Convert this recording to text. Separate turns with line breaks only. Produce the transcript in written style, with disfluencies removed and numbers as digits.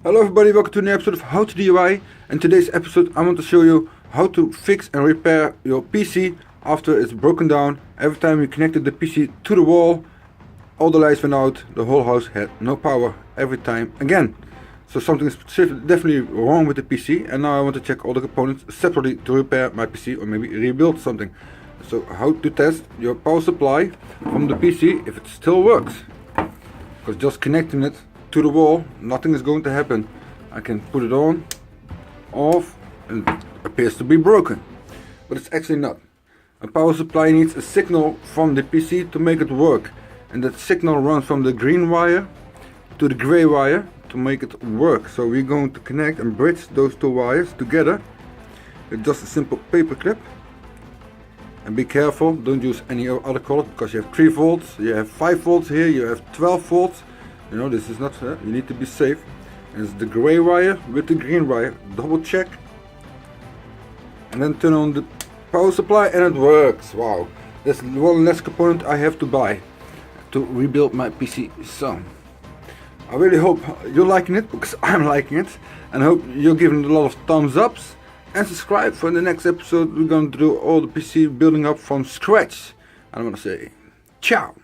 Hello everybody, welcome to a new episode of How to DIY. In today's episode I want to show you how to fix and repair your PC after it's broken down. Every time you connected the PC to the wall, all the lights went out, the whole house had no power every time again. So something is definitely wrong with the PC, and now I want to check all the components separately to repair my PC or maybe rebuild something. So how to test your power supply from the PC if it still works. Because just connecting it to the wall, nothing is going to happen. I can put it on, off, and it appears to be broken, but it's actually not. A power supply needs a signal from the PC to make it work, and that signal runs from the green wire to the gray wire to make it work. So we're going to connect and bridge those two wires together with just a simple paper clip. And be careful, don't use any other color, because you have 3 volts, you have 5 volts here, you have 12 volts. You know, this is not, you need to be safe. And it's the gray wire with the green wire. Double check. And then turn on the power supply and it works. Wow. That's one less component I have to buy to rebuild my PC. So, I really hope you're liking it, because I'm liking it. And I hope you're giving it a lot of thumbs ups. And subscribe for the next episode. We're going to do all the PC building up from scratch. And I want to say, ciao.